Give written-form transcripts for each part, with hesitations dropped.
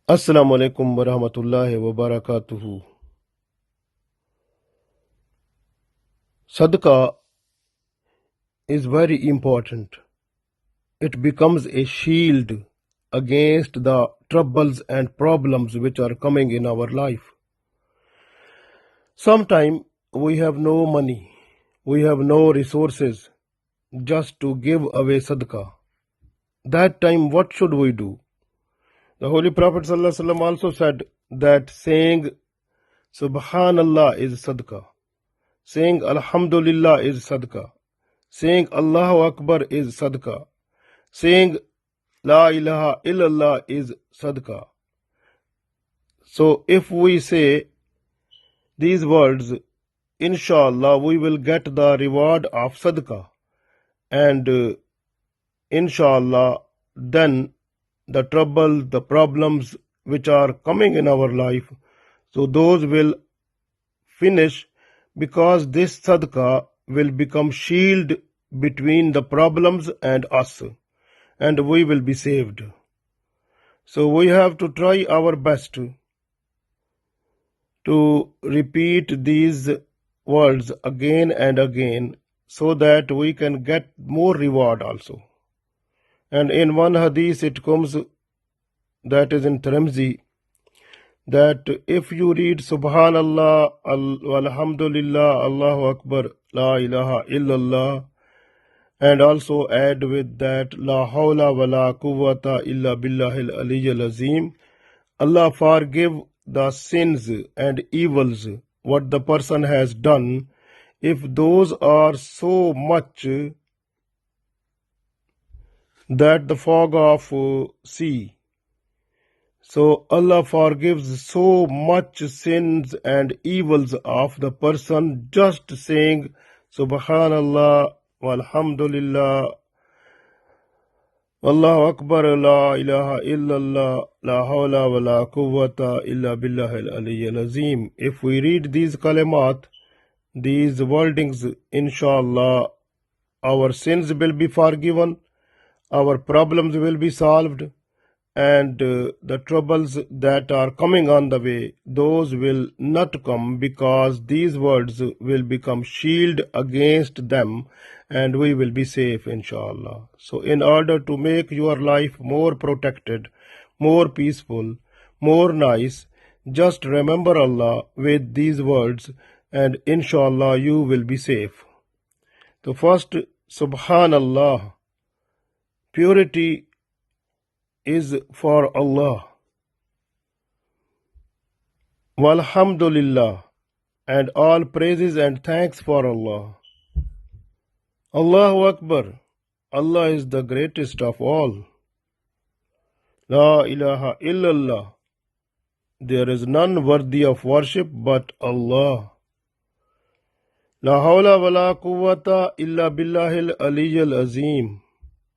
Assalamu alaikum wa rahmatullahi wa barakatuhu. Sadaqah is very important. It becomes a shield against the troubles and problems which are coming in our life. Sometimes we have no money, we have no resources just to give away sadaqah. That time, what should we do? The Holy Prophet ﷺ also said that saying Subhanallah is sadaqah, saying Alhamdulillah is sadaqah, saying Allahu Akbar is sadaqah, saying La ilaha illallah is sadaqah. So if we say these words, inshallah, we will get the reward of sadaqah. And inshallah, then the trouble, the problems which are coming in our life, so those will finish, because this sadaqah will become shield between the problems and us, and we will be saved. So we have to try our best to repeat these words again and again, so that we can get more reward also. And in one hadith it comes, that is in Tirmidhi, that if you read Subhanallah, Alhamdulillah, Allahu Akbar, La ilaha illallah, and also add with that La hawla wa la quwwata illa billahil aliyyil azim, Allah forgive the sins and evils what the person has done, if those are so much that the fog of sea. So Allah forgives so much sins and evils of the person just saying Subhanallah, walhamdulillah, Wallahu Akbar, La ilaha illallah, La hawla wa la quwwata illa billahil aliyyil azim. If we read these kalimat, these wordings, inshallah, our sins will be forgiven, our problems will be solved, and the troubles that are coming on the way, those will not come, because these words will become shield against them, and we will be safe, inshallah. So in order to make your life more protected, more peaceful, more nice, just remember Allah with these words, and inshallah you will be safe. So first, Subhanallah, purity is for Allah. Walhamdulillah, and all praises and thanks for Allah. Allahu Akbar, Allah is the greatest of all. La ilaha illallah, there is none worthy of worship but Allah. La hawla wa la quwwata illa billahil aliyyil azim,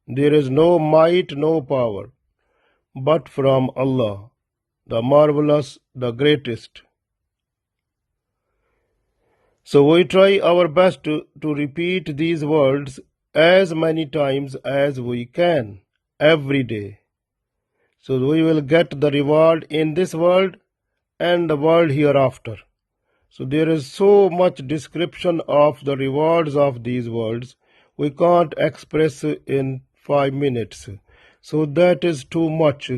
there is no might, no power but from Allah, the marvelous, the greatest. So we try our best to repeat these words as many times as we can every day. So we will get the reward in this world and the world hereafter. So there is so much description of the rewards of these words, we can't express in 5 minutes. So that is too much.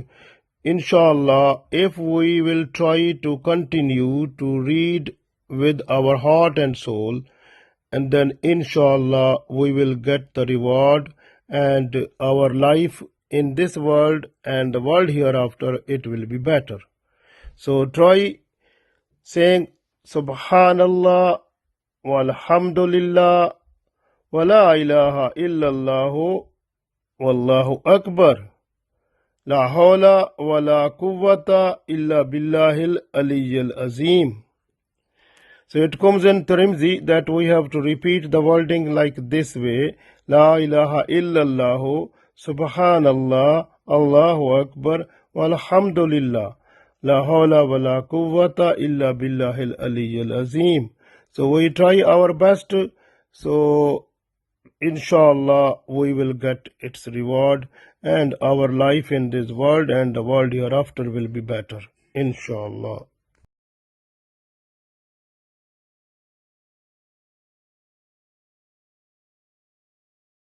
Inshallah, if we will try to continue to read with our heart and soul, and then inshallah we will get the reward, and our life in this world and the world hereafter, it will be better. So try saying Subhanallah, walhamdulillah, wa la ilaha illallah, wallahu akbar, La hawla wa la quwwata illa billahil aliyyil azim. So it comes in Tirmidhi that we have to repeat the wording like this way: La ilaha illallah, Subhanallah, Allahu Akbar, walhamdulillah, La hawla wa la quwwata illa billahil aliyyil azim. So we try our best. So inshallah we will get its reward, and our life in this world and the world hereafter will be better, inshallah.